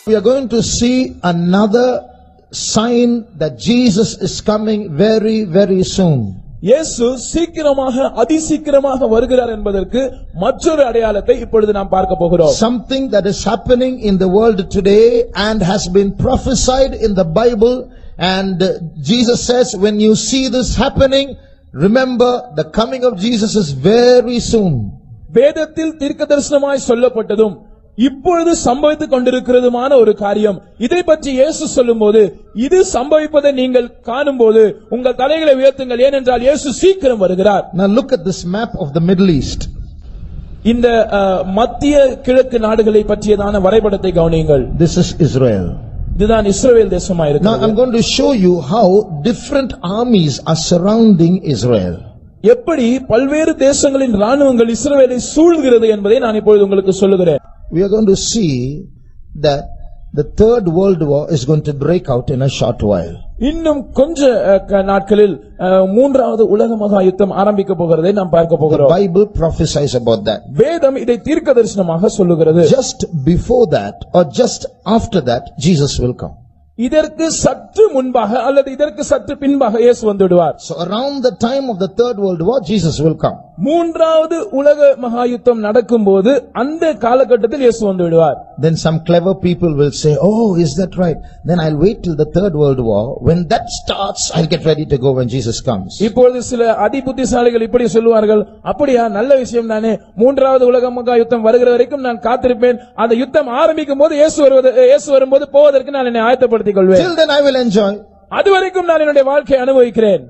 We are going to see another sign that Jesus is coming very, very soon. இயேசு சீக்கிரமாக அதிசீக்கிரமாக வருகிறார் என்பதற்கு மற்றொரு அடையாளத்தை இப்பொழுது நாம் பார்க்க போகிறோம். Something that is happening in the world today and has been prophesied in the Bible, and Jesus says, when you see this happening, remember the coming of Jesus is very soon. வேதத்தில் தீர்க்கதரிசனமாய் சொல்லப்பட்டதும் இப்பொழுது சம்பவித்துக் கொண்டிருக்கிறதுமான ஒரு காரியம். இதை பற்றி இயேசு சொல்லும்போது, இது சம்பவிப்பதை நீங்கள் காணும்போது உங்கள் தலைகளை உயர்த்துங்கள், ஏனென்றால் இயேசு சீக்கிரம் வருகிறார். Now look at this map of the Middle East. இந்த மத்திய கிழக்கு நாடுகளை பற்றியதான வரைபடத்தை கவனியுங்கள். This is Israel. இதுதான் இஸ்ரவேல் தேசமா இருக்கு. Now I'm going to show you how different armies are surrounding Israel. எப்படி பல்வேறு தேசங்களின் ராணுவங்கள் இஸ்ரவேலை சூழ்கிறது என்பதை நான் இப்பொழுது உங்களுக்கு சொல்லுகிறேன். We are going to see that the third world war is going to break out in a short while. இன்னும் கொஞ்ச நாட்களில் மூன்றாவது உலக மகா யுத்தம் ஆரம்பிக்க போகிறதை நாம் பார்க்க போகிறோம். The Bible prophesies about that. வேதம் இதை தீர்க்கதரிசனமாக சொல்லுகிறது. Just before that or just after that Jesus will come. இதற்கு சற்று முன்பாக அல்லது இதற்கு சற்று பின்பாக இயேசு வந்துடுவார். So around the time of the third world war Jesus will come. மூன்றாவது உலக மகா யுத்தம் நடக்கும்போது அந்த காலகட்டத்தில் இயேசு வந்துடுவார். Then some clever people will say, oh, is that right? Then I'll wait till the third world war. When that starts, I'll get ready to go when Jesus comes. இப்பொழுது சில அதிபுத்திசாலிகள் இப்படி சொல்வார்கள், அப்படியா, நல்ல விஷயம் தானே, மூன்றாவது உலக மகா யுத்தம் வருகிற வரைக்கும் நான் காத்திருப்பேன், அந்த யுத்தம் ஆரம்பிக்கும் போது இயேசு வரும்போது போவதற்கு நான் என்னை ஆயத்தப்படுத்திக் கொள்வேன். Till then I will enjoy. அதுவரைக்கும் நான் என்னுடைய வாழ்க்கையை அனுபவிக்கிறேன்.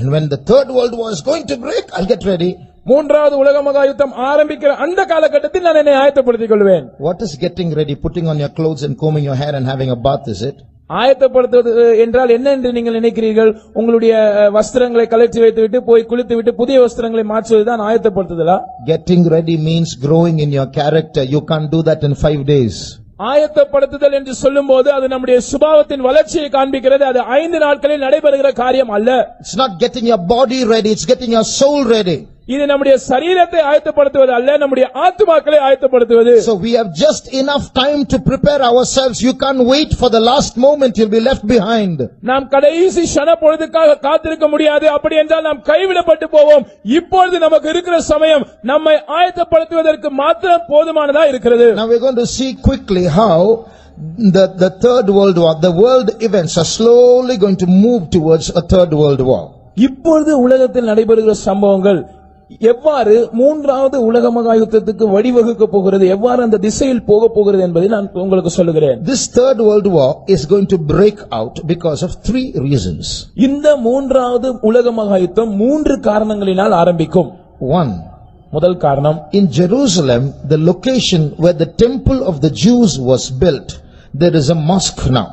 And when the third world war is going to break, I'll get ready. மூன்றாவது உலக மகா யுத்தம் ஆரம்பிக்கிற அந்த காலகட்டத்தில் நான் என்னை ஆயத்தப்படுத்திக் கொள்வேன். What is getting ready? Putting on your clothes and combing your hair and having a bath, is it? ஆயத்தப்படுத்துவது என்றால் என்ன என்று நீங்கள் நினைக்கிறீர்கள்? உங்களுடைய வஸ்திரங்களை கழற்றி வைத்துவிட்டு போய் குளித்துவிட்டு புதிய வஸ்திரங்களை மாற்றுவதுதான் ஆயத்தப்படுத்துதலா? Getting ready means growing in your character. You can't do that in 5 days. ஆயத்தப்படுத்துதல் என்று சொல்லும்போது அது நம்முடைய சுபாவத்தின் வளர்ச்சியை காண்பிக்கிறது. அது 5 நாட்களில் நடைபெறுகிற காரியம் அல்ல. It's not getting your body ready, it's getting your soul ready. இது நம்முடைய சரீரத்தை ஆயத்தப்படுத்துவது அல்ல, நம்முடைய ஆத்துமாக்களை ஆயத்தப்படுத்துவது. So we have just enough time to prepare ourselves. You can't wait for the last moment, you'll be left behind. நாம் கடைசி க்ஷண பொழுதுக்காக காத்திருக்க முடியாது. அப்படி என்றால் நாம் கைவிடப்பட்டு போவோம். இப்பொழுது நமக்கு இருக்கிற சமயம் நம்மை ஆயத்தப்படுத்துவதற்கு மாத்திரம் போதுமானதா இருக்கிறது. Now we're going to see quickly how the third world war, the world events are slowly going to move towards a third world war. இப்பொழுது உலகத்தில் நடைபெறுகிற சம்பவங்கள் எவ்வாறு மூன்றாவது உலக மகா யுத்தத்துக்கு வழிவகுக்க போகிறது, எவ்வாறு அந்த திசையில் போக போகிறது என்பதை நான் உங்களுக்கு சொல்லுகிறேன். This third world war is going to break out because of 3 reasons. இந்த மூன்றாவது உலக மகா யுத்தம் 3 காரணங்களினால் ஆரம்பிக்கும். 1. முதல் காரணம், in Jerusalem, the location where the temple of the Jews was built, there is a mosque now.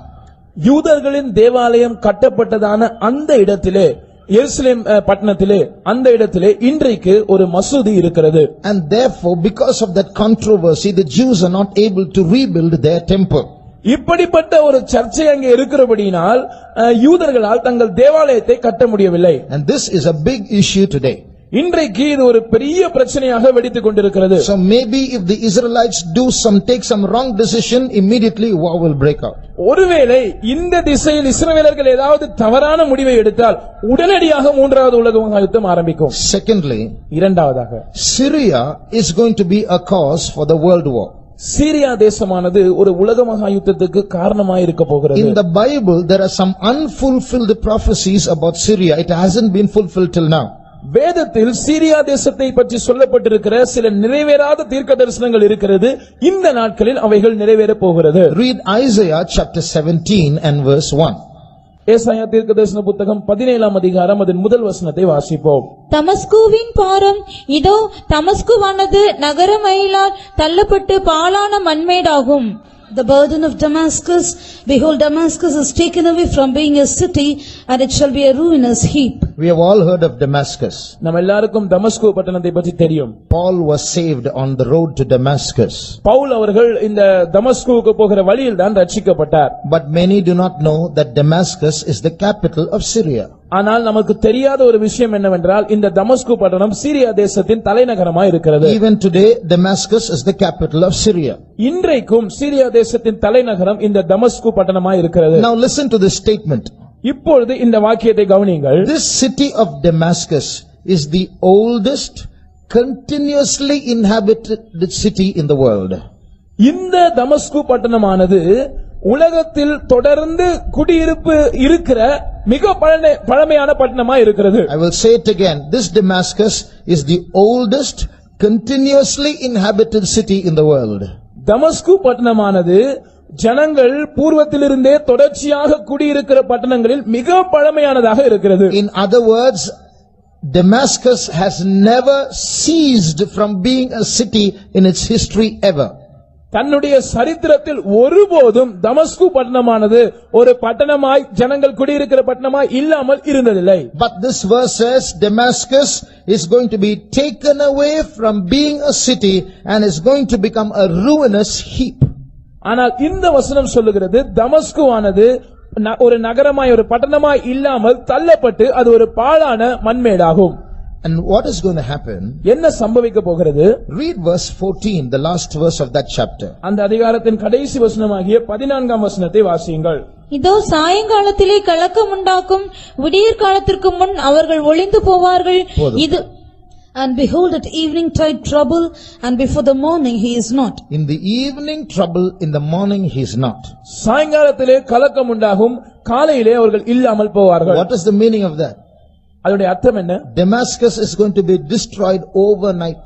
யூதர்களின் தேவாலயம் கட்டப்பட்டதான அந்த இடத்திலே, எருசலேம் பட்டணத்திலே, அந்த இடத்திலே இன்றைக்கு ஒரு மசூதி இருக்கிறது. And therefore, because of that controversy, the Jews are not able to rebuild their temple. இப்படிப்பட்ட ஒரு சர்ச்சை அங்கே இருக்கிறபடியினால் யூதர்களால் தங்கள் தேவாலயத்தை கட்ட முடியவில்லை. And this is a big issue today. இன்றைக்கு இது ஒரு பெரிய பிரச்சனையாக வெடித்துக் கொண்டிருக்கிறது. So maybe if the Israelites take some wrong decision, immediately war will break out. ஒருவேளை இந்த திசையில் இஸ்ரவேலர்கள் ஏதாவது தவறான முடிவை எடுத்தால் உடனடியாக மூன்றாவது உலக மகா யுத்தம் ஆரம்பிக்கும். Secondly, இரண்டாவதாக, Syria is going to be a cause for the world war. Syria தேசமானது ஒரு உலக மகா யுத்தத்துக்கு காரணமாய் இருக்க போகிறது. In the Bible there are some unfulfilled prophecies about Syria. It hasn't been fulfilled till now. வேதத்தில் சீரியா தேசத்தை பற்றி சொல்லப்பட்டிருக்கிற சில நிறைவேறாத தீர்க்க தரிசனங்கள் இருக்கிறது. இந்த நாட்களில் அவைகள் நிறைவேற போகிறது. Read Isaiah chapter 17 and verse 1. ஏசாயா தீர்க்கதரிசன புத்தகம் 17ஆம் அதிகாரம் அதன் முதல் வசனத்தை வாசிப்போம். தமஸ்குவின் பாரம் இதோ, தமஸ்குவானது நகரமயிலால் தள்ளப்பட்டு பாழான மண்மேடாகும். The burden of Damascus, behold, Damascus is taken away from being a city, and it shall be a ruinous heap. We have all heard of Damascus. நம்ம எல்லாருக்கும் தமஸ்கு பட்டணத்தை பற்றி தெரியும். Paul was saved on the road to Damascus. Pavul அவர்கள் இந்த தமஸ்குவுக்கு போகிற வழியில் தான் ரட்சிக்கப்பட்டார். But many do not know that Damascus is the capital of Syria. ஆனால் நமக்கு தெரியாத ஒரு விஷயம் என்னவென்றால் இந்த தமஸ்கு பட்டணம் சீரியா தேசத்தின் தலைநகரமாய் இருக்கிறது. Even today Damascus is the capital of Syria. இன்றைக்கும் சீரியா தேசத்தின் தலைநகரம் இந்த தமஸ்கு பட்டணமாய் இருக்கிறது. Now listen to this statement. இப்பொழுது இந்த வாக்கியத்தை கவனியுங்கள். This city of Damascus is the oldest continuously inhabited city in the world. இந்த தமஸ்கு பட்டணமானது உலகத்தில் தொடர்ந்து குடியிருப்பு இருக்கிற மிக பழமையான பட்டணமா இருக்கிறது. I will say it again. This Damascus is the oldest continuously inhabited city in the world. தமஸ்கு பட்டணமானது ஜனங்கள் பூர்வத்திலிருந்தே தொடர்ச்சியாக குடியிருக்கிற பட்டணங்களில் மிக பழமையானதாக இருக்கிறது. In other words, Damascus has never ceased from being a city in its history ever. தன்னுடைய சரித்திரத்தில் ஒருபோதும் தமஸ்கு பட்டணமானது ஒரு பட்டணமாய் ஜனங்கள் குடியிருக்கிற பட்டணமாய் இல்லாமல் இருந்ததில்லை. But this verse says Damascus is going to be taken away from being a city and is going to become a ruinous heap. ஆனால் இந்த வசனம் சொல்லுகிறது தமஸ்குவானது ஒரு நகரமாய் ஒரு பட்டணமாய் இல்லாமல் தள்ளப்பட்டு அது ஒரு பாழான மண்மேடாகும். And what is going to happen? என்ன சம்பவிக்க போகிறது? Read verse 14, the last verse of that chapter. அந்த அதிகாரத்தின் கடைசி வசனமாகிய 14ஆம் வசனத்தை வாசியுங்கள். இதோ சாயங்காலத்திலே கலக்கம் உண்டாக்கும், விடியற் காலத்திற்கு முன் அவர்கள் ஒளிந்து போவார்கள். இது And behold, at evening tide trouble, and before the morning he is not. In the evening trouble, in the morning he is not. சாயங்காலத்திலே கலக்கம் உண்டாகும், காலையிலே அவர்கள் இல்லாமல் போவார்கள். What is the meaning of that? அதோட அர்த்தம் என்ன? Damascus is going to be destroyed overnight.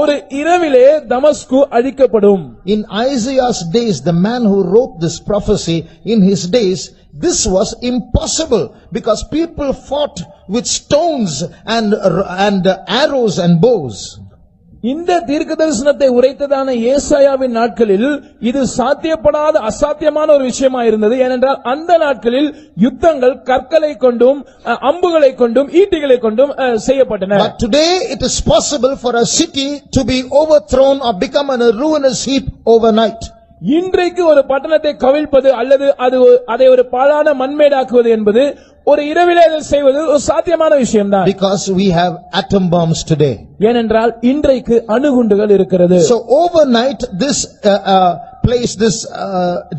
ஒரு இரவிலே தமஸ்கு அழிக்கப்படும். In Isaiah's days, the man who wrote this prophecy, in his days, this was impossible because people fought with stones and arrows and bows. இந்த தீர்க்கதரிசனத்தை உரைத்ததான ஏசாயாவின் நாட்களில் இது சாத்தியப்படாத அசாத்தியமான ஒரு விஷயமா இருந்தது. ஏனென்றால் அந்த நாட்களில் யுத்தங்கள் கற்களை கொண்டும் அம்புகளை கொண்டும் ஈட்டிகளை கொண்டும் செய்யப்பட்டன. But today it is possible for a city to be overthrown or become a ruinous heap overnight. இன்றைக்கு ஒரு பட்டணத்தை கவிழ்ப்பது அல்லது அதை ஒரு பாழான மண்மேடாக்குவது என்பது ஒரு இரவிலே செய்வது ஒரு சாத்தியமான விஷயம்தான். Because we have atom bombs today. ஏனென்றால் இன்றைக்கு அணுகுண்டுகள் இருக்கிறது. So overnight this place, this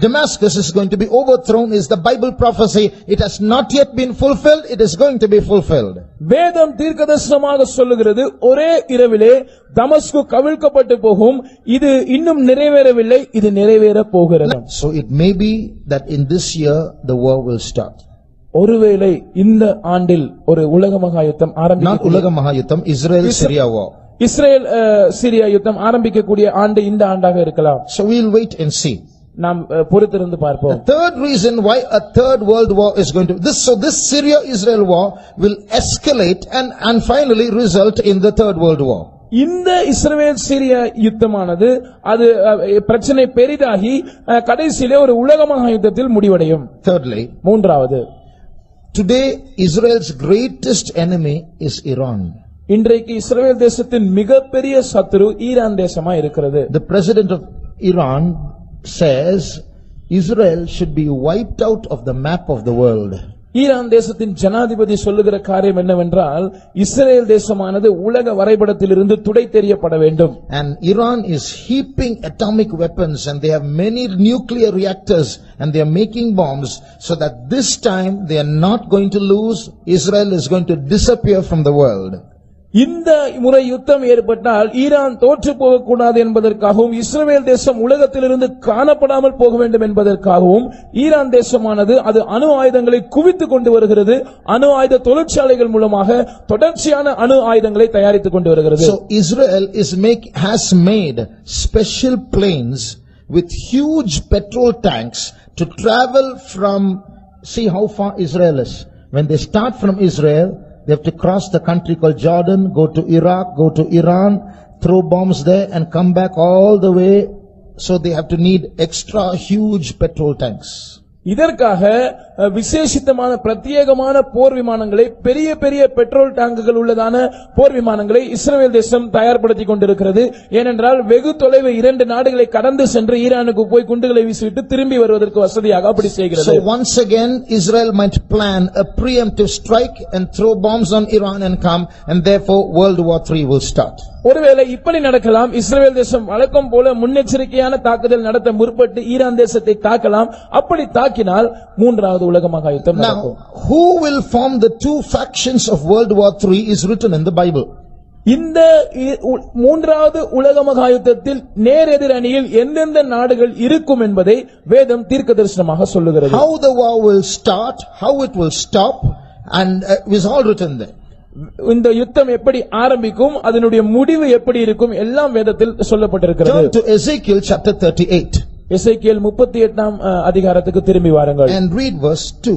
Damascus is going to be overthrown is the Bible prophecy. It has not yet been fulfilled. It is going to be fulfilled. வேதம் தீர்க்கதரிசனமாக சொல்லுகிறது ஒரே இரவிலே தமஸ்கு கவிழ்க்கப்பட்டு போகும். இது இன்னும் நிறைவேறவில்லை, இது நிறைவேற போகிறது. So it may be that in this year the war will start. ஒருவேளை இந்த ஆண்டில் ஒரு உலக மகா யுத்தம் ஆரம்பிக்கும். Not உலக மகா யுத்தம், Israel Syria war. Israel Syria யுத்தம் ஆரம்பிக்கக்கூடிய ஆண்டு இந்த ஆண்டாக இருக்கலாம். So we'll wait and see. நாம் பொறுத்திருந்து பார்ப்போம். The third reason why a third world war is going to this Syria Israel war will escalate and finally result in the third world war. இந்த இஸ்ரவேல் சிரியா யுத்தமானது அது பிரச்சனை பெரிதாகி கடைசியிலே ஒரு உலக மகா யுத்தத்தில் முடிவடையும். Thirdly, மூன்றாவது, today Israel's greatest enemy is Iran. இன்றைக்கு இஸ்ரவேல் தேசத்தின் மிகப்பெரிய சத்துரு ஈரான் தேசமா இருக்கிறது. The president of Iran says Israel should be wiped out of the map of the world. Iran தேசத்தின் ஜனாதிபதி சொல்லுகிற காரியம் என்னவென்றால் இஸ்ரேல் தேசமானது உலக வரைபடத்திலிருந்து துடை தெரியப்பட வேண்டும். And Iran is heaping atomic weapons and they have many nuclear reactors and they are making bombs so that this time they are not going to lose. Israel is going to disappear from the world. இந்த முறை யுத்தம் ஏற்பட்டால் Iran தோற்று போகக்கூடாது என்பதற்காகவும் இஸ்ரவேல் தேசம் உலகத்திலிருந்து காணப்படாமல் போக வேண்டும் என்பதற்காகவும் ஈரான் தேசமானது அது அணு ஆயுதங்களை குவித்துக் கொண்டு வருகிறது. அணு ஆயுத தொழிற்சாலைகள் மூலமாக தொடர்ச்சியான அணு ஆயுதங்களை தயாரித்துக் கொண்டு வருகிறது. So Israel has made special planes with huge petrol tanks to travel from, see how far Israel is. When they start from Israel, they have to cross the country called Jordan, go to Iraq, go to Iran, throw bombs there and come back all the way. So they have to need extra huge petrol tanks. இதற்காக விசேஷித்தமான பிரத்யேகமான போர் விமானங்களை, பெரிய பெரிய petrol டாங்குகள் உள்ளதான போர் விமானங்களை இஸ்ரவேல் தேசம் தயார்படுத்திக் கொண்டிருக்கிறது. ஏனென்றால் வெகு தொலைவு 2 நாடுகளை கடந்து சென்று ஈரானுக்கு போய் குண்டுகளை வீசிவிட்டு திரும்பி வருவதற்கு வசதியாக அப்படி செய்கிறது. So once again Israel might plan a preemptive strike and throw bombs on Iran and come, and therefore World War III will start. ஒருவேளை இப்படி நடக்கலாம். இஸ்ரவேல் தேசம் வழக்கம் போல முன்னெச்சரிக்கையான தாக்குதல் நடத்த முற்பட்டு ஈரான் தேசத்தை தாக்கலாம். அப்படி தாக்கினால் 3வது உலக மகா யுத்தம் நடக்கும். Now who will form the 2 factions of World War III is written in the Bible. இந்த 3வது உலக மகா யுத்தத்தில் நேரெதிர் அணியில் எந்தெந்த நாடுகள் இருக்கும் என்பதை வேதம் தீர்க்கதரிசனமாக சொல்லுகிறது. How the war will start, how it will stop, and is all written there. இந்த யுத்தம் எப்படி ஆரம்பிக்கும், அதனுடைய முடிவு எப்படி இருக்கும், எல்லாம் வேதத்தில் சொல்லப்பட்டிருக்கிறது. Turn to Ezekiel chapter 38. எசேக்கியேல் 38ஆம் அதிகாரத்துக்கு திரும்பி வாருங்கள். And read verse 2.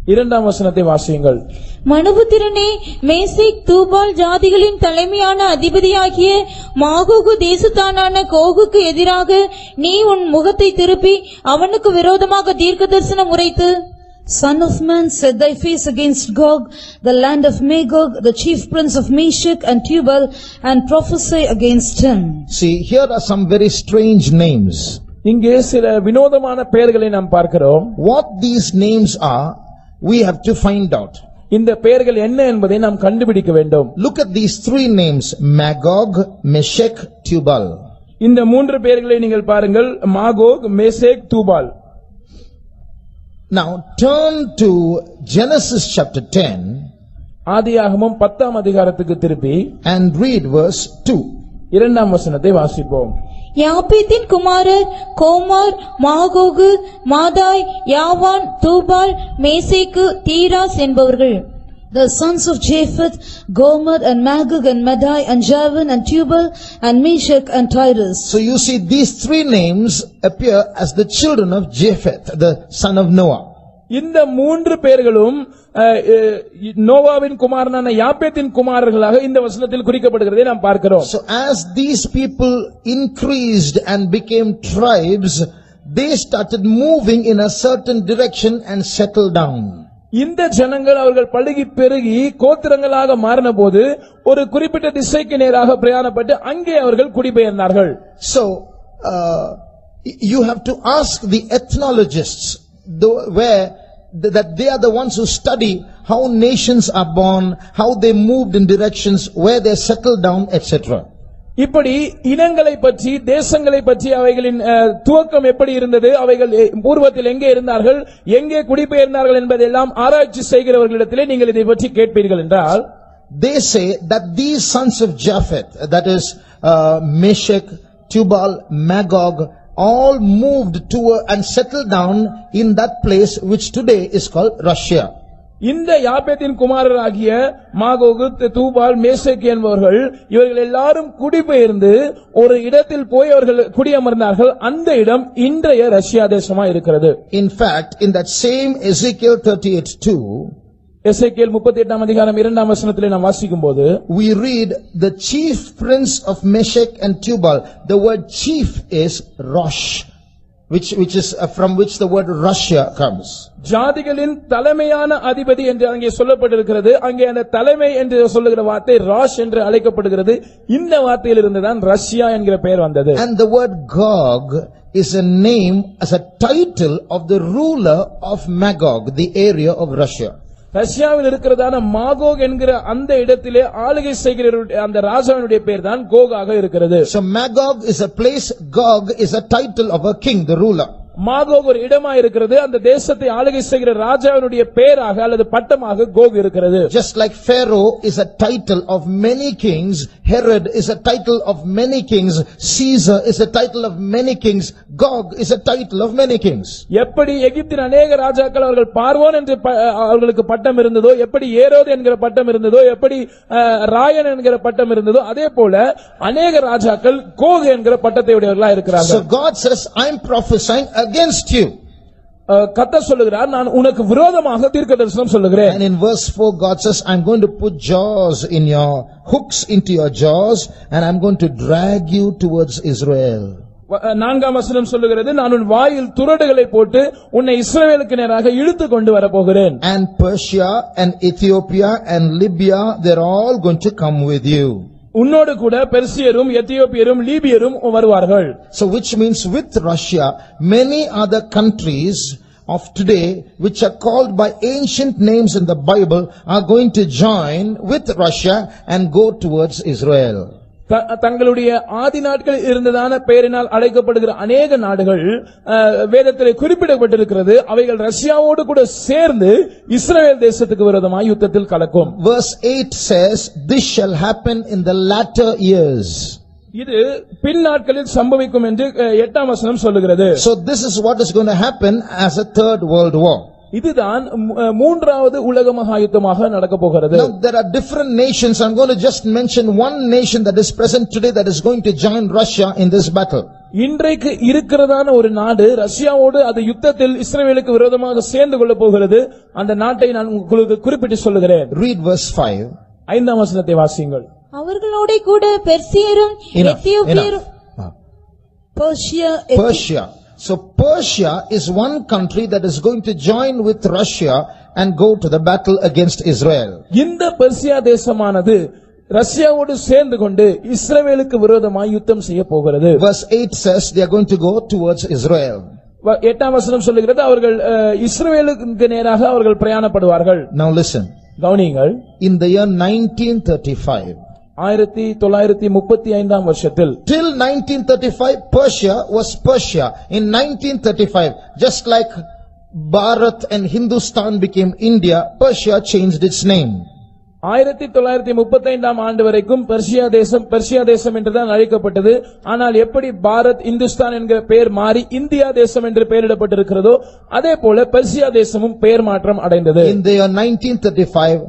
2ஆம் வசனத்தை வாசியுங்கள். மனுபுத்திரனே, மேசேக் தூபால் ஜாதிகளின் தலைமையான அதிபதியாகிய மாகோகு தேசத்தானான கோகுக்கு எதிராக நீ உன் முகத்தை திருப்பி அவனுக்கு விரோதமாக தீர்க்கதரிசனம் உரைத்து, Son of man, set thy face against Gog, the land of Magog, the chief prince of Meshech and Tubal, and prophesy against him. See, here are some very strange names. இங்கே சில வினோதமான பெயர்களை நாம் பார்க்கிறோம். What these names are, we have to find out. இந்த பெயர்கள் என்ன என்பதை நாம் கண்டுபிடிக்க வேண்டும். Look at these 3 names: Magog, Meshech, Tubal. இந்த 3 பெயர்களை நீங்கள் பாருங்கள்: Magog, Meshach, Tubal. Now turn to Genesis chapter 10 ஆதியாகமம் 10ஆம் அதிகாரத்துக்கு திருப்பி and read verse 2. 2ஆம் வசனத்தை வாசிப்போம். யாப்பேத்தின் குமாரர் கோமார், மாகோகு, மாதாய், யாவான், தூபால், மேசேக்கு, தீராஸ் என்பவர்கள். The sons of Japheth, Gomer and Magog and Madai and Javan and Tubal and Meshech and Tyrus. So you see these 3 names appear as the children of Japheth, the son of Noah. இந்த 3 பெயர்களும் நோவாவின் குமாரனான யாப்பேத்தின் குமாரர்களாக இந்த வசனத்தில் குறிக்கப்படுகிறதை நாம் பார்க்கிறோம். So as these people increased and became tribes, they started moving in a certain direction and settled down. இந்த ஜனங்கள் அவர்கள் பழுகி பெருகி கோத்திரங்களாக மாறின போது ஒரு குறிப்பிட்ட திசைக்கு நேராக பிரயாணப்பட்டு அங்கே அவர்கள் குடிபெயர்ந்தார்கள். So you have to ask the ethnologists that they are the ones who study how nations are born, how they moved in directions, where they settled down, etc. இப்படி இனங்களை பற்றி, தேசங்களை பற்றி, அவைகளின் துவக்கம் எப்படி இருந்தது, அவைகள் பூர்வத்தில் எங்கே இருந்தார்கள், எங்கே குடிபெயர்ந்தார்கள் என்பதெல்லாம் ஆராய்ச்சி செய்கிறவர்களிடத்திலே நீங்கள் இதை பற்றி கேட்பீர்கள் என்றால், they say that these sons of Japheth, that is Meshech, Tubal, Magog, all moved to and settled down in that place which today is called Russia. இந்த யாப்பேத்தின் குமாரராகிய மாகோகு, தூபால், மேசேக் என்பவர்கள் இவர்கள் எல்லாரும் குடிபெயர்ந்து ஒரு இடத்தில் போய் அவர்கள் குடியமர்ந்தார்கள். அந்த இடம் இன்றைய ரஷ்யா தேசமா இருக்கிறது. In fact, in that same Ezekiel 38:2, எசேக்கியேல் 38ஆம் அதிகாரம் 2ஆம் வசனத்திலே நாம் வாசிக்கும்போது, we read the chief prince of Meshech and Tubal. The word chief is Rosh, which is from which the word Russia comes. ஜாதிகளின் தலைமையான அதிபதி என்று அங்கே சொல்லப்பட்டிருக்கிறது. அங்கே அந்த தலைமை என்று சொல்லுகிற வார்த்தை ராஷ் என்று அழைக்கப்படுகிறது. இந்த வார்த்தையிலிருந்து தான் ரஷ்யா என்கிற பெயர் வந்தது. And the word Gog is a name as a title of the ruler of Magog, the area of Russia. ரஷ்யாவில் இருக்கிறதான மாகோக் என்கிற அந்த இடத்திலே ஆளுகை செய்கிற அந்த ராஜாவினுடைய பெயர் தான் கோகாக இருக்கிறது. So Magog is a place, Gog is a title of a king, the ruler. Magog ஒரு இடமா இருக்கிறது. அந்த தேசத்தை ஆளுகை செய்கிற ராஜாவினுடைய பெயராக அல்லது பட்டமாக கோக் இருக்கிறது. Just like Pharaoh is a title of many kings, Herod is a title of many kings, Caesar is a title of many kings, Gog is a title of many kings. எப்படி எகிப்தின் अनेक ராஜாக்கள் அவர்கள் பார்வோன் என்று அவர்களுக்கு பட்டம் இருந்ததோ, எப்படி ஏரோது என்கிற பட்டம் இருந்ததோ, எப்படி ராயன் என்கிற பட்டம் இருந்ததோ, அதே போல अनेक ராஜாக்கள் கோக் என்கிற பட்டத்தை உடையவர்களாக இருக்கிறார்கள். So God says, I am prophesying against you. கர்த்தர் சொல்லுகிறார், நான் உனக்கு விரோதமாக தீர்க்கதரிசனம் சொல்லுகிறேன். And in verse 4 God says, I'm going to put jaws in your hooks into your jaws and I'm going to drag you towards Israel. நான்காம் வசனம் சொல்லுகிறது, நான் உன் வாயில் துறடுகளை போட்டு உன்னை இஸ்ரவேலுக்கு நேராக இழுத்து கொண்டு வரப்போகிறேன். And Persia and Ethiopia and Libya, they're all going to come with you. உன்னோடு கூட பெர்சியரும் எத்தியோப்பியரும் லீபியரும் வருவார்கள். So which means with Russia, many other countries of today which are called by ancient names in the Bible are going to join with Russia and go towards Israel. தங்களுடைய ஆதி நாட்களில் இருந்ததான பெயரினால் அழைக்கப்படுகிற அநேக நாடுகள் வேதத்திலே குறிப்பிடப்பட்டிருக்கிறது. அவைகள் ரஷ்யாவோடு கூட சேர்ந்து இஸ்ரவேல் தேசத்துக்கு விரோதமாக யுத்தத்தில் கலக்கும். Verse 8 says, this shall happen in the latter years. இது பின் நாட்களில் சம்பவிக்கும் என்று 8ஆம் வசனம் சொல்லுகிறது. So this is what is going to happen as a third world war. இதுதான் மூன்றாவது உலக மகாயுத்தமாக நடக்க போகிறது. Now there are different nations. I'm going to just mention one nation that is present today that is going to join Russia in this battle. இன்றைக்கு இருக்கிறதான ஒரு நாடு ரஷ்யாவோடு அது யுத்தத்தில் இஸ்ரவேலுக்கு விரோதமாக சேர்ந்து கொள்ள போகிறது. அந்த நாட்டை நான் உங்களுக்கு குறிப்பிட்டு சொல்லுகிறேன். Read verse 5. 5ஆம் வசனத்தை வாசியுங்கள். அவர்களோட கூட பெர்சியரும் எத்தியோப்பியரும் Persia. So Persia is one country that is going to join with Russia and go to the battle against Israel. இந்த பெர்சியா தேசமானது ரஷ்யாவோடு சேர்ந்து கொண்டு இஸ்ரவேலுக்கு விரோதமாக யுத்தம் செய்ய போகிறது. Verse 8 says they are going to go towards Israel. 8ஆம் வசனம் சொல்லுகிறது, அவர்கள் இஸ்ரவேலுக்கு நேராக அவர்கள் பிரயாணப்படுவார்கள். Now listen. கவனியுங்கள். In the year 1935, 1935ஆம் வருஷத்தில், till 1935 Persia was Persia. In 1935, just like Bharat and Hindustan became India, Persia changed its name. 1935ஆம் ஆண்டு வரைக்கும் பெர்சியா தேசம் என்றுதான் அழைக்கப்பட்டது. ஆனால் எப்படி பாரத் இந்துஸ்தான் என்கிற பெயர் மாறி இந்தியா தேசம் என்று பெயரிடப்பட்டிருக்கிறதோ அதே போல பெர்சியா தேசமும் பெயர் மாற்றம் அடைந்தது. In the year 1935,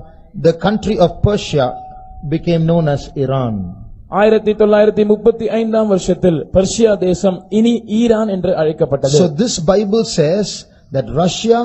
the country of Persia became known as Iran. 1935ஆம் வருஷத்தில் பெர்சியா தேசம் இனி ஈரான் என்று அழைக்கப்பட்டது. So this Bible says that Russia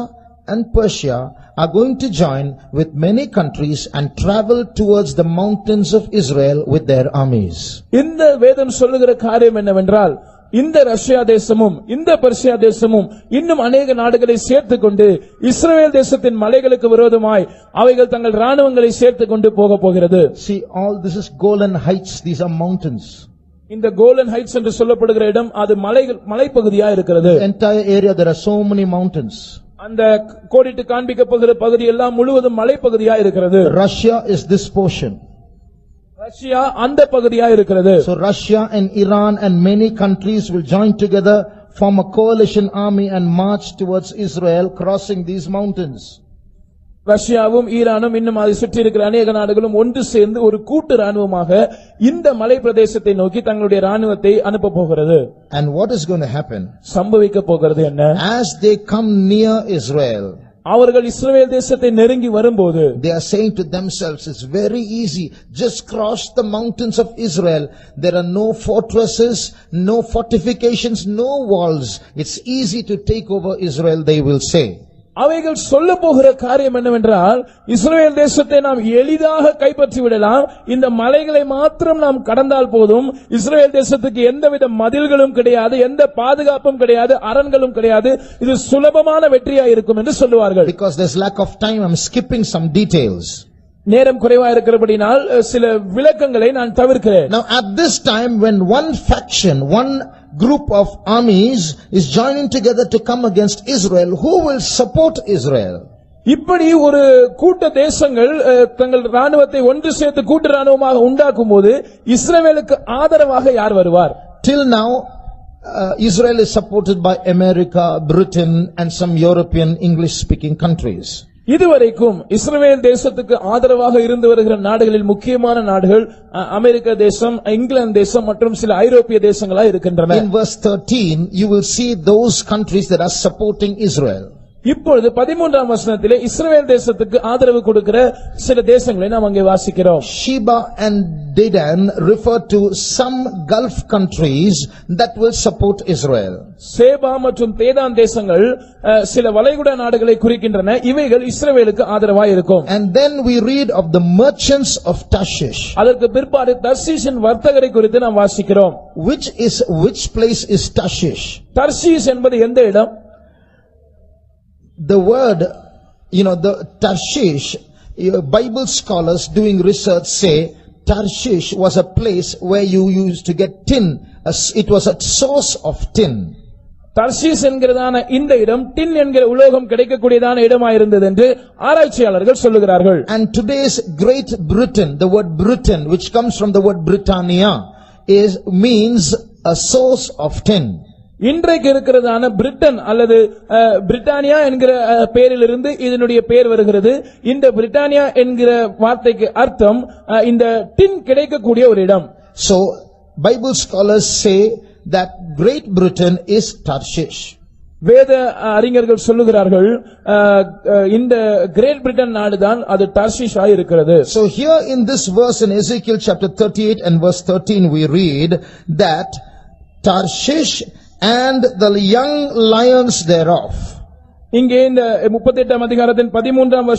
and Persia are going to join with many countries and travel towards the mountains of Israel with their armies. இந்த வேதம் சொல்லுகிற காரியம் என்னவென்றால், இந்த ரஷ்யா தேசமும் இந்த பெர்சியா தேசமும் இன்னும் அநேக நாடுகளை சேர்த்துக் கொண்டு இஸ்ரவேல் தேசத்தின் மலைகளுக்கு விரோதமாய் அவைகள் தங்கள் ராணுவங்களை சேர்த்துக் கொண்டு போக போகிறது. See, all this is Golan Heights. These are mountains. இந்த கோலன் ஹைட்ஸ் என்று சொல்லப்படுகிற இடம் அது மலைப்பகுதியா இருக்கிறது. The entire area there are so many mountains. அந்த கோடிட்டு காண்பிக்கப்படுகிற பகுதி எல்லாம் முழுவதும் மலைப்பகுதியா இருக்கிறது. Russia is this portion. Russia அந்த பகுதியா இருக்கிறது. So Russia and Iran and many countries will join together, form a coalition army and march towards Israel, crossing these mountains. ரஷ்யாவும் ஈரானும் இன்னும் அதை சுற்றி இருக்கிற அநேக நாடுகளும் ஒன்று சேர்ந்து ஒரு கூட்டு ராணுவமாக இந்த மலை பிரதேசத்தை நோக்கி தங்களுடைய ராணுவத்தை அனுப்ப போகிறது. And what is going to happen? சம்பவிக்க போகிறது என்ன? As they come near Israel, அவர்கள் இஸ்ரவேல் தேசத்தை நெருங்கி வரும்போது they are saying to themselves, it's very easy, just cross the mountains of Israel. There are no fortresses, no fortifications, no walls. It's easy to take over Israel, they will say. அவைகள் சொல்ல போகிற காரியம் என்னவென்றால், இஸ்ரவேல் தேசத்தை நாம் எளிதாக கைப்பற்றி விடலாம், இந்த மலைகளை மாத்திரம் நாம் கடந்தால் போதும், இஸ்ரவேல் தேசத்துக்கு எந்தவித மதில்களும் கிடையாது, எந்த பாதுகாப்பும் கிடையாது, அரண்களும் கிடையாது, இது சுலபமான வெற்றியா இருக்கும் என்று சொல்லுவார்கள். Because there's lack of time, I'm skipping some details. நேரம் குறைவா இருக்கிறபடினால் சில விளக்கங்களை நான் தவிர்க்கிறேன். Now at this time, when one faction, one group of armies is joining together to come against Israel, who will support Israel? இப்படி ஒரு கூட்ட தேசங்கள் தங்கள் ராணுவத்தை ஒன்று சேர்த்து கூட்டு ராணுவமாக உண்டாக்கும் போது இஸ்ரவேலுக்கு ஆதரவாக யார் வருவார்? Till now, Israel is supported by America, Britain and some European English speaking countries. இதுவரைக்கும் இஸ்ரவேல் தேசத்துக்கு ஆதரவாக இருந்து வருகிற நாடுகளில் முக்கியமான நாடுகள் அமெரிக்க தேசம், இங்கிலாந்து தேசம் மற்றும் சில ஐரோப்பிய தேசங்களா இருக்கின்றன. In verse 13, you will see those countries that are supporting Israel. இப்பொழுது 13ஆம் வசனத்திலே இஸ்ரவேல் தேசத்துக்கு ஆதரவு கொடுக்கிற சில தேசங்களை நாம் அங்கே வாசிக்கிறோம். Sheba and Dedan refer to some Gulf countries that will support Israel. சேபா மற்றும் தேதான் தேசங்கள் சில வளைகுடா நாடுகளை குறிக்கின்றன. இவைகள் இஸ்ரவேலுக்கு ஆதரவாய் இருக்கும். And then we read of the merchants of Tarshish. அதற்கு பிற்பாடு தர்ஷீஷின் வர்த்தகரை குறித்து நாம் வாசிக்கிறோம். Which place is Tarshish? Tarshish என்பது எந்த இடம்? The word, the Tarshish, Bible scholars doing research say Tarshish was a place where you used to get tin. It was a source of tin. தர்ஷீஸ் என்கிறதான இந்த இடம் டின் என்கிற உலோகம் கிடைக்கக்கூடியதான இடமாயிருந்தது என்று ஆராய்ச்சியாளர்கள் சொல்லுகிறார்கள். And today's Great Britain, the word Britain, which comes from the word Britannia, means a source of tin. இன்றைக்கு இருக்கிறதான பிரிட்டன் அல்லது பிரிட்டானியா என்கிற பெயரிலிருந்து இதனுடைய பெயர் வருகிறது. இந்த பிரிட்டானியா என்கிற வார்த்தைக்கு அர்த்தம் இந்த டின் கிடைக்கக்கூடிய ஒரு இடம். So Bible scholars say that Great Britain is Tarshish. வேத அறிஞர்கள் சொல்லுகிறார்கள் இந்த கிரேட் பிரிட்டன் நாடுதான் அது டார்ஷிஷ் ஆய் இருக்கிறது. So here in this verse in Ezekiel chapter 38 and verse 13 we read that Tarshish and the young lions thereof. இங்கே இந்த 38ஆம் அதிகாரத்தின் 13ஆம்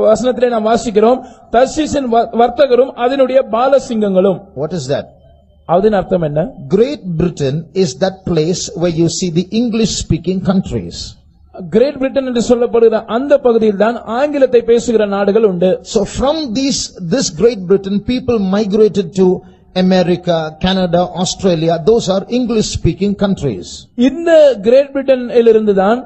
வசனத்திலே நாம் வாசிக்கிறோம் தர்ஷீஷின் வர்த்தகரும் அதனுடைய பாலசிங்கங்களும். What is that? அதன் அர்த்தம் என்ன? Great Britain is that place where you see the English speaking countries. Great Britain என்று சொல்லப்படுகிற அந்த பகுதியில் தான் ஆங்கிலத்தை பேசுகிற நாடுகள் உண்டு. So from this Great Britain people migrated to America, Canada, Australia. Those are English speaking countries. இந்த கிரேட் பிரிட்டனிலிருந்து தான்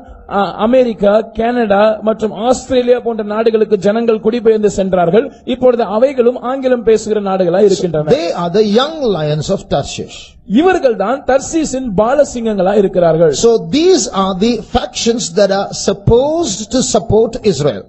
அமெரிக்கா, கனடா மற்றும் ஆஸ்திரேலியா போன்ற நாடுகளுக்கு ஜனங்கள் குடிபெயர்ந்து சென்றார்கள். இப்பொழுது அவைகளும் ஆங்கிலம் பேசுகிற நாடுகளாய் இருக்கின்றன. They are the young lions of Tarshish. இவர்கள் தான் தர்ஷீஷின் பாலசிங்கங்களாய் இருக்கிறார்கள். So these are the factions that are supposed to support Israel.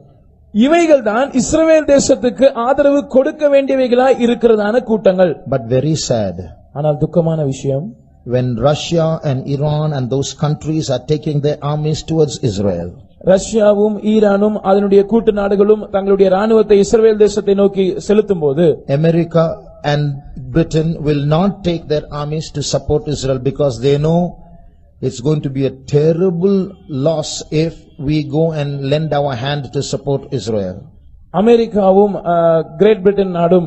இவைகள் தான் இஸ்ரவேல் தேசத்துக்கு ஆதரவு கொடுக்க வேண்டியவைகளாய் இருக்கிறதான கூட்டங்கள். But very sad. ஆனால் துக்கமான விஷயம், when Russia and Iran and those countries are taking their armies towards Israel. ரஷ்யாவும் ஈரானும் அதனுடைய கூட்டு நாடுகளும் தங்களுடைய ராணுவத்தை இஸ்ரவேல் தேசத்தை நோக்கி செலுத்தும்போது America and Britain will not take their armies to support Israel because they know it's going to be a terrible loss if we go and lend our hand to support Israel. அமெரிக்காவும் great Britain நாடும்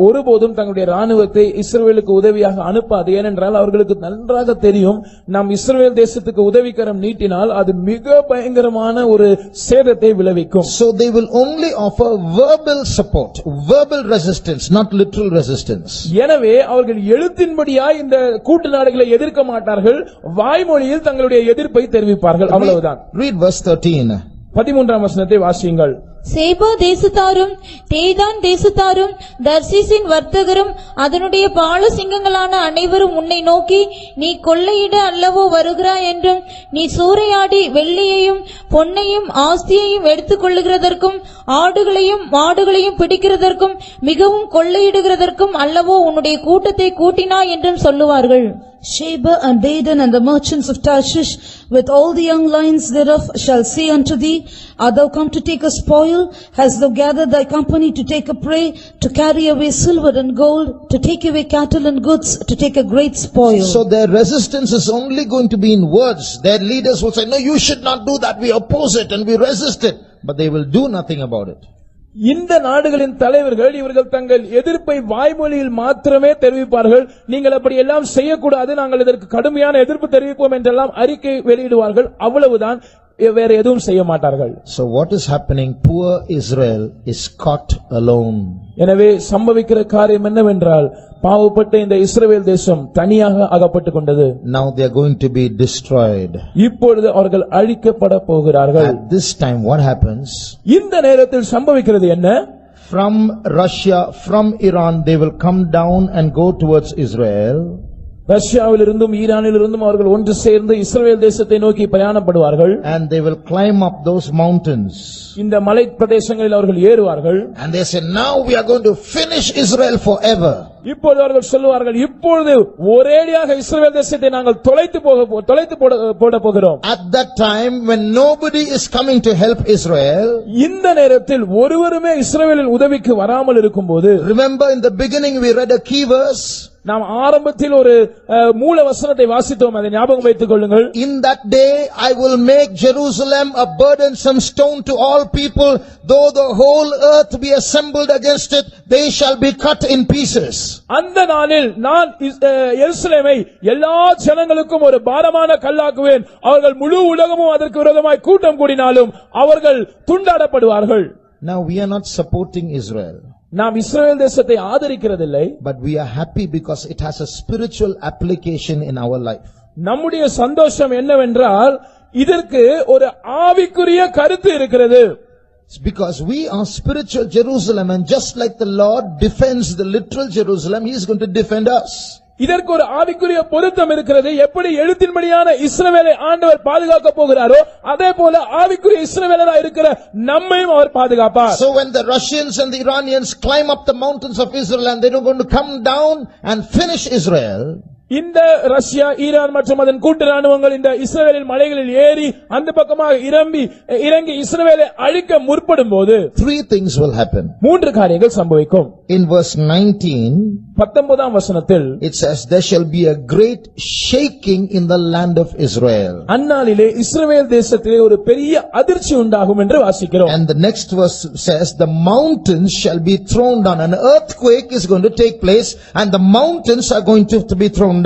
ஒருபோதும் தங்களுடைய ராணுவத்தை இஸ்ரவேலுக்கு உதவியாக அனுப்பாது. ஏனென்றால் அவர்களுக்கு நன்றாக தெரியும் நாம் இஸ்ரவேல் தேசத்துக்கு உதவிக்கரம் நீட்டினால் அது மிக பயங்கரமான ஒரு சேதத்தை விளைவிக்கும். So they will only offer verbal support, verbal resistance, not literal resistance. எனவே அவர்கள் எழுத்தின்படியாய் இந்த கூட்டு நாடுகளை எதிர்க்க மாட்டார்கள், வாய்மொழியில் தங்களுடைய எதிர்ப்பை தெரிவிப்பார்கள், அவ்வளவுதான். Read verse 13. 13ஆம் வசனத்தை வாசியுங்கள். சேபா தேசத்தாரும் தேதான் தேசத்தாரும் தர்ஷீஷின் வர்த்தகரும் அதனுடைய பாலசிங்கங்களான அனைவரும் உன்னை நோக்கி, நீ கொள்ளையிட அல்லவோ வருகிறாய் என்றும், நீ சூறையாடி வெள்ளியையும் பொன்னையும் ஆஸ்தியையும் எடுத்துக் கொள்ளுகிறதற்கும் ஆடுகளையும் மாடுகளையும் பிடிக்கிறதற்கும் மிகவும் கொள்ளையிடுகிறதற்கும் அல்லவோ உன்னுடைய கூட்டத்தை கூட்டினாய் என்றும் சொல்லுவார்கள். Sheba and Dedan and the merchants of Tarshish with all the young lions thereof shall say unto thee, art thou come to take a spoil? Hast thou gathered thy company to take a prey, to carry away silver and gold, to take away cattle and goods, to take a great spoil? So their resistance is only going to be in words. Their leaders will say, no, you should not do that. We oppose it and we resist it. But they will do nothing about it. இந்த நாடுகளின் தலைவர்கள் இவர்கள் தங்கள் எதிர்ப்பை வாய்மொழியில் மாத்திரமே தெரிவிப்பார்கள். நீங்கள் அப்படி எல்லாம் செய்யக்கூடாது, நாங்கள் இதற்கு கடுமையான எதிர்ப்பு தெரிவிப்போம் என்றெல்லாம் அறிக்கை வெளியிடுவார்கள், அவ்வளவுதான், வேற எதுவும் செய்ய மாட்டார்கள். So what is happening? Poor Israel is caught alone. எனவே சம்பவிக்கிற காரியம் என்னவென்றால் பாவப்பட்ட இந்த இஸ்ரவேல் தேசம் தனியாக அகப்பட்டுக் கொண்டது. Now they are going to be destroyed. இப்பொழுது அவர்கள் அழிக்கப்பட போகிறார்கள். At this time what happens? இந்த நேரத்தில் சம்பவிக்கிறது என்ன? From Russia, from Iran, they will come down and go towards Israel. ரஷ்யாவிலிருந்தும் ஈரானிலிருந்தும் அவர்கள் ஒன்று சேர்ந்து இஸ்ரவேல் தேசத்தை நோக்கி பிரயாணப்படுவார்கள். And they will climb up those mountains. இந்த மலை பிரதேசங்களில் அவர்கள் ஏறுவார்கள். And they say, now we are going to finish Israel forever. இப்பொழுது அவர்கள் சொல்லுவார்கள், இப்பொழுது ஒரேடியாக இஸ்ரவேல் தேசத்தை நாங்கள் தொலைத்து போட போகிறோம். At that time when nobody is coming to help Israel, இந்த நேரத்தில் ஒருவருமே இஸ்ரவேலின் உதவிக்கு வராமல் இருக்கும்போது, remember in the beginning we read a key verse. நாம் ஆரம்பத்தில் ஒரு மூல வசனத்தை வாசித்தோம், அதை ஞாபகம் வைத்துக் கொள்ளுங்கள். In that day I will make Jerusalem a burdensome stone to all people, though the whole earth be assembled against it, they shall be cut in pieces. அந்த நாளில் நான் எருசலேமை எல்லா ஜனங்களுக்கும் ஒரு பாரமான கல்லாக்குவேன், அவர்கள் முழு உலகமும் அதற்கு விரோதமாய் கூட்டம் கூடினாலும் அவர்கள் துண்டாடப்படுவார்கள். Now we are not supporting Israel, நாம் இஸ்ரவேல் தேசத்தை ஆதரிக்கிறதில்லை, but we are happy because it has a spiritual application in our life. நம்முடைய சந்தோஷம் என்னவென்றால் இதற்கு ஒரு ஆவிக்குரிய கருத்து இருக்கிறது. It's because we are spiritual Jerusalem, and just like the Lord defends the literal Jerusalem, He is going to defend us. இதற்கு ஒரு ஆவிக்குரிய பொருத்தம் இருக்கிறது. எப்படி எழுத்தின்படியான இஸ்ரவேலை ஆண்டவர் பாதுகாக்க போகிறாரோ, அதே போல ஆவிக்குரிய இஸ்ரவேலரா இருக்கிற நம்மையும் அவர் பாதுகாப்பார். So when the Russians and the Iranians climb up the mountains of Israel and they are going to come down and finish Israel, இந்த ரஷ்யா, ஈரான் மற்றும் அதன் கூட்டு ராணுவங்கள் இந்த இஸ்ரவேலின் மலைகளில் ஏறி அந்த பக்கமாக இறங்கி இஸ்ரவேலை அழிக்க முற்படும் போது, three things will happen. மூன்று காரியங்கள் சம்பவிக்கும். In verse 19, 19ஆம் வசனத்தில் it says there shall be a great shaking in the land of Israel. அந்நாளிலே இஸ்ரவேல் தேசத்திலே ஒரு பெரிய அதிர்ச்சி உண்டாகும் என்று வாசிக்கிறோம். And the next verse says the mountains shall be thrown down. An earthquake is going to take place and the mountains are going to be thrown down.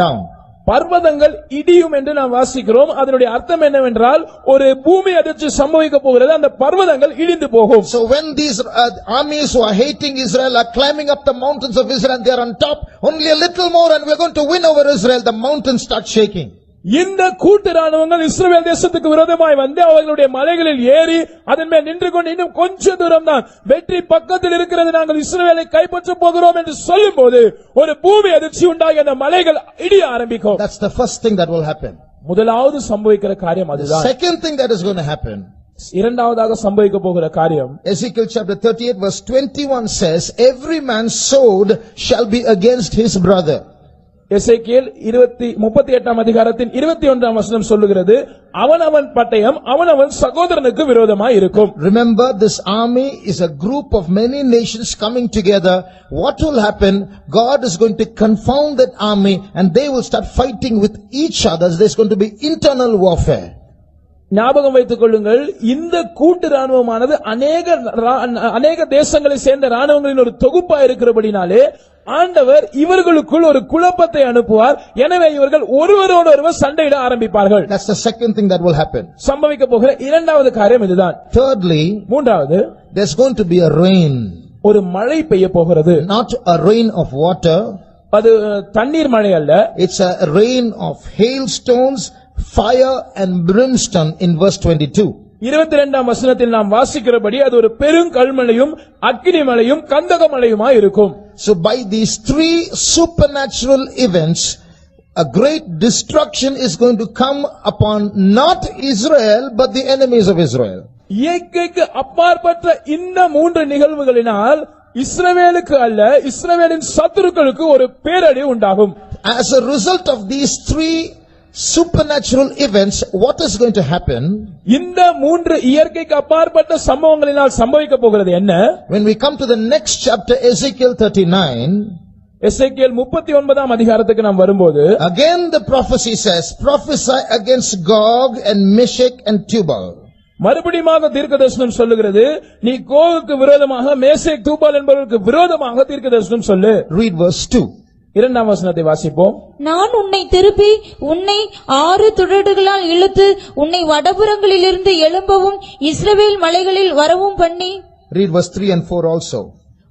பர்வதங்கள் இடியும் என்று நாம் வாசிக்கிறோம். அதனுடைய அர்த்தம் என்னவென்றால் ஒரு பூமி அதிர்ச்சி சம்பவிக்க போகிறது, அந்த பர்வதங்கள் இடிந்து போகும். So when these armies who are hating Israel are climbing up the mountains of Israel and they are on top, only a little more and we are going to win over Israel, the mountains start shaking. இந்த கூட்டு ராணுவங்கள் இஸ்ரவேல் தேசத்துக்கு விரோதமாய் வந்து அவர்களுடைய மலைகளில் ஏறி அதன் மேல் நின்று கொண்டு இன்னும் கொஞ்ச தூரம் தான், வெற்றி பக்கத்தில் இருக்கிறது, நாங்கள் இஸ்ரவேலை கைப்பற்ற போகிறோம் என்று சொல்லும் போது ஒரு பூமி அதிர்ச்சி உண்டாகி அந்த மலைகள் இடிய ஆரம்பிக்கும். That's the first thing that will happen. முதலாவது சம்பவிக்கிற காரியம் அதுதான். Second thing that is going to happen, இரண்டாவதாக சம்பவிக்க போகிற காரியம், Ezekiel chapter 38 verse 21 says, every man's sword shall be against his brother. எசேக்கியேல் 38ஆம் அதிகாரத்தின் 21ஆம் வசனம் சொல்லுகிறது, அவனவன் பட்டயம் அவனவன் சகோதரனுக்கு விரோதமாய் இருக்கும். Remember, this army is a group of many nations coming together. What will happen? God is going to confound that army and they will start fighting with each other. There's going to be internal warfare. ஞாபகம் வைத்துக் கொள்ளுங்கள், இந்த கூட்டு ராணுவமானது அநேக தேசங்களை சேர்ந்த ராணுவங்களின் ஒரு தொகுப்பா இருக்கிறபடினாலே ஆண்டவர் இவர்களுக்குள் ஒரு குழப்பத்தை அனுப்புவார். எனவே இவர்கள் ஒருவரோடு ஒருவர் சண்டையிட ஆரம்பிப்பார்கள். That's the second thing that will happen. சம்பவிக்க போகிற இரண்டாவது காரியம் இதுதான். Thirdly, மூன்றாவது, there's going to be a rain. ஒரு மழை பெய்ய போகிறது. Not a rain of water. அது தண்ணீர் மழை அல்ல. It's a rain of hailstones, fire and brimstone in verse 22. 22ஆம் வசனத்தில் நாம் வாசிக்கிறபடி அது ஒரு பெருங்கல்மழையும் அக்கினி மழையும் கந்தக மழையுமாய் இருக்கும். So by these three supernatural events, a great destruction is going to come upon not Israel but the enemies of Israel. இயற்கைக்கு அப்பாற்பட்ட இந்த மூன்று நிகழ்வுகளினால் இஸ்ரவேலுக்கு அல்ல, இஸ்ரவேலின் சத்துருக்களுக்கு ஒரு பேரடி உண்டாகும். As a result of these three supernatural events, what is going to happen? இந்த மூன்று இயற்கைக்கு அப்பாற்பட்ட சம்பவங்களினால் சம்பவிக்க போகிறது என்ன? When we come to the next chapter, Ezekiel 39, எசேக்கியேல் 39ஆம் அதிகாரத்துக்கு நாம் வரும்போது, again the prophecy says, prophesy against Gog and Meshech and Tubal. மறுபடியும் தீர்க்கதரிசனம் சொல்லுகிறது, நீ கோகுக்கு விரோதமாக மேசேக் தூபால் என்பவர்களுக்கு விரோதமாக தீர்க்கதரிசனம் சொல்லு. Read verse 2. இரண்டாம் வசனத்தை வாசிப்போம். நான் உன்னை திருப்பி உன்னை 6 துறடுகளால் இழுத்து உன்னை வடபுறங்களிலிருந்து எழும்பவும் இஸ்ரவேல் மலைகளில் வரவும் பண்ணி. Read verse 3 and 4 also.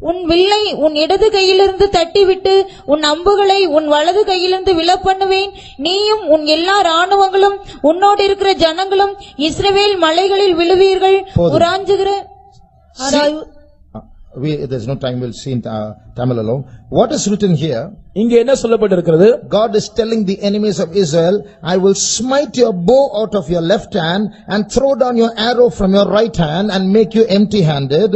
உன் வில்லை உன் இடது கையிலிருந்து தட்டிவிட்டு உன் அம்புகளை உன் வலது கையிலிருந்து விழப்பண்ணுவேன். நீயும் உன் எல்லா ராணுவங்களும் உன்னோடு இருக்கிற ஜனங்களும் இஸ்ரவேல் மலைகளில் விழுவீர்கள். உராஞ்சுகிற there's no time, we'll see in Tamil alone. What is written here? இங்க என்ன சொல்லப்பட்டிருக்கிறது? God is telling the enemies of Israel, I will smite your bow out of your left hand and throw down your arrow from your right hand and make you empty handed.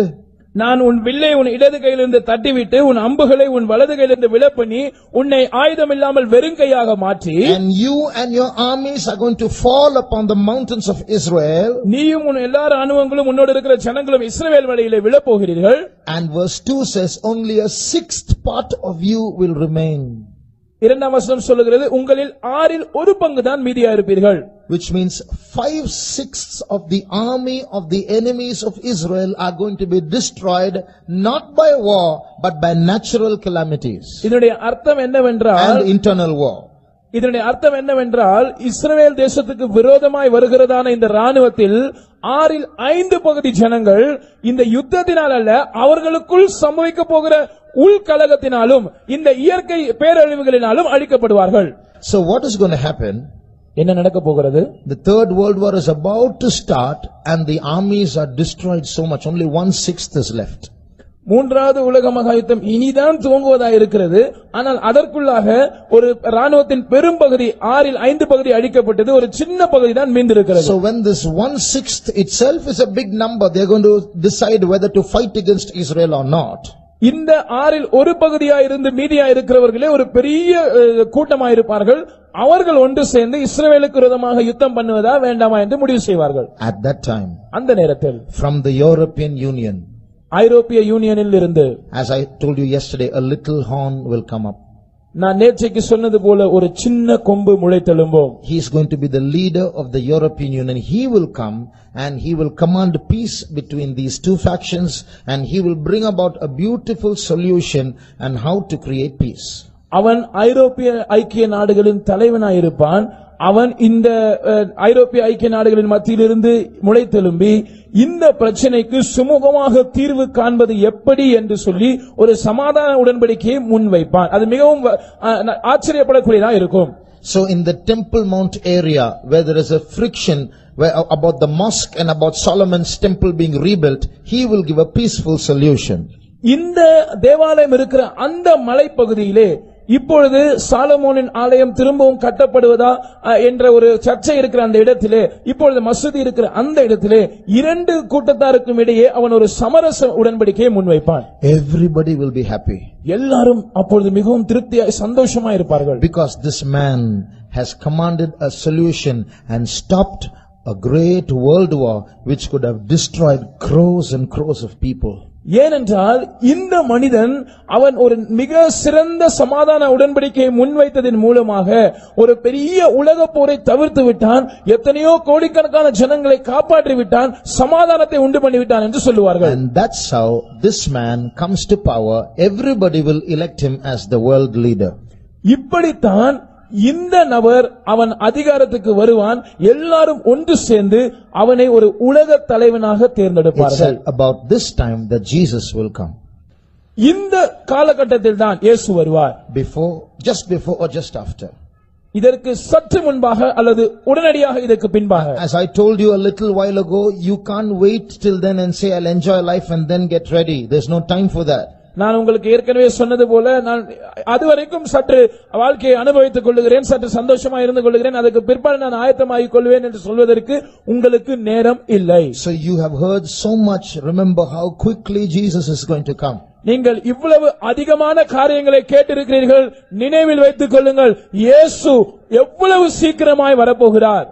நான் உன் வில்லை உன் இடது கையிலிருந்து தட்டிவிட்டு உன் அம்புகளை உன் வலது கையிலிருந்து விலப்பண்ணி உன்னை ஆயுதம் இல்லாமல் வெறுங்கையாக மாற்றி and you and your armies are going to fall upon the mountains of Israel. நீயும் உன் எல்லா ராணுவங்களும் உன்னோடு இருக்கிற ஜனங்களும் இஸ்ரவேல் வழியிலே விழப்போகிறீர்கள். And verse 2 says only a sixth part of you will remain. இரண்டாம் வசனம் சொல்லுகிறது உங்களில் 1/6 தான் மீதியா இருப்பீர்கள். Which means 5/6 of the army of the enemies of Israel are going to be destroyed not by war but by natural calamities. இதனுடைய அர்த்தம் என்னவென்றால் and internal war. இதனுடைய அர்த்தம் என்னவென்றால் இஸ்ரவேல் தேசத்துக்கு விரோதமாய் வருகிறதான இந்த ராணுவத்தில் 5/6 ஜனங்கள் இந்த யுத்தத்தினால் அல்ல அவர்களுக்குள் சம்பவிக்க போகிற உள்கலகத்தினாலும் இந்த இயற்கை பேரழிவுகளினாலும் அழிக்கப்படுவார்கள். So what is going to happen? என்ன நடக்க போகிறது? The third world war is about to start and the armies are destroyed so much, only 1/6 is left. மூன்றாவது உலக மகா யுத்தம் இனிதான் துவங்குவதாக இருக்கிறது. ஆனால் அதற்குள்ளாக ஒரு ராணுவத்தின் பெரும்பகுதி 5/6 அழிக்கப்பட்டது, ஒரு சின்ன பகுதி தான் மீந்திருக்கிறது. So when this 1/6 itself is a big number, they are going to decide whether to fight against Israel or not. இந்த 1/6 இருந்து மீதியா இருக்கிறவர்களே ஒரு பெரிய கூட்டமாயிருப்பார்கள். அவர்கள் ஒன்று சேர்ந்து இஸ்ரவேலுக்கு விரோதமாக யுத்தம் பண்ணுவதா வேண்டாமா என்று முடிவு செய்வார்கள். At that time, அந்த நேரத்தில் from the European Union, ஐரோப்பிய யூனியனில் இருந்து, as I told you yesterday, a little horn will come up. நான் நேற்றைக்கு சொன்னது போல ஒரு சின்ன கொம்பு முளைத்தெழும்பும். He is going to be the leader of the European Union. He will come and he will command peace between these two factions and he will bring about a beautiful solution and how to create peace. அவன் ஐரோப்பிய ஐக்கிய நாடுகளின் தலைவனாயிருப்பான். அவன் இந்த ஐரோப்பிய ஐக்கிய நாடுகளின் மத்தியிலிருந்து முளைத்தெழும்பி இந்த பிரச்சனைக்கு சுமூகமாக தீர்வு காண்பது எப்படி என்று சொல்லி ஒரு சமாதான உடன்படிக்கையை முன்வைப்பான். அது மிகவும் ஆச்சரியப்படக்கூடியதா இருக்கும். So in the Temple Mount area where there is a friction about the mosque and about Solomon's temple being rebuilt, he will give a peaceful solution. இந்த தேவாலயம் இருக்கிற அந்த மலைப்பகுதியிலே இப்பொழுது சாலமோனின் ஆலயம் திரும்பவும் கட்டப்படுவதா என்ற ஒரு சர்ச்சை இருக்கிற அந்த இடத்திலே, இப்பொழுது மசூதி இருக்கிற அந்த இடத்திலே இரண்டு கூட்டத்தாருக்கும் இடையே அவன் ஒரு சமரச உடன்படிக்கையை முன்வைப்பான். Everybody will be happy. எல்லாரும் அப்பொழுது மிகவும் திருப்தியாய் சந்தோஷமாய் இருப்பார்கள். Because this man has commanded a solution and stopped a great world war which could have destroyed crores and crores of people. ஏனென்றால் இந்த மனிதன் அவன் ஒரு மிக சிறந்த சமாதான உடன்படிக்கையை முன்வைத்ததின் மூலமாக ஒரு பெரிய உலக போரை தவிர்த்து விட்டான், எத்தனையோ கோடிக்கணக்கான ஜனங்களை காப்பாற்றி விட்டான், சமாதானத்தை உண்டு பண்ணிவிட்டான் என்று சொல்லுவார்கள். And that's how this man comes to power. Everybody will elect him as the world leader. இப்படித்தான் இந்த நபர் அவன் அதிகாரத்துக்கு வருவான். எல்லாரும் ஒன்று சேர்ந்து அவனை ஒரு உலக தலைவனாக தேர்ந்தெடுப்பார்கள். About this time that Jesus will come. இந்த காலகட்டத்தில் தான் இயேசு வருவார். Before, just before or just after? இதற்கு சற்று முன்பாக அல்லது உடனடியாக இதற்கு பின்பாக? As I told you a little while ago, you can't wait till then and say I'll enjoy life and then get ready. There's no time for that. நான் உங்களுக்கு ஏற்கனவே சொன்னது போல நான் அதுவரைக்கும் சற்று வாழ்க்கையை அனுபவித்துக் கொள்ளுகிறேன், சற்று சந்தோஷமா இருந்து கொள்ளுகிறேன், அதுக்கு பிற்பாடு நான் ஆயத்தமாகிக் கொள்வேன் என்று சொல்வதற்கு உங்களுக்கு நேரம் இல்லை. So you have heard so much. Remember how quickly Jesus is going to come. நீங்கள் இவ்வளவு அதிகமான காரியங்களை கேட்டிருக்கிறீர்கள். நினைவில் வைத்துக் கொள்ளுங்கள், இயேசு எவ்வளவு சீக்கிரமாய் வரப்போகிறார்.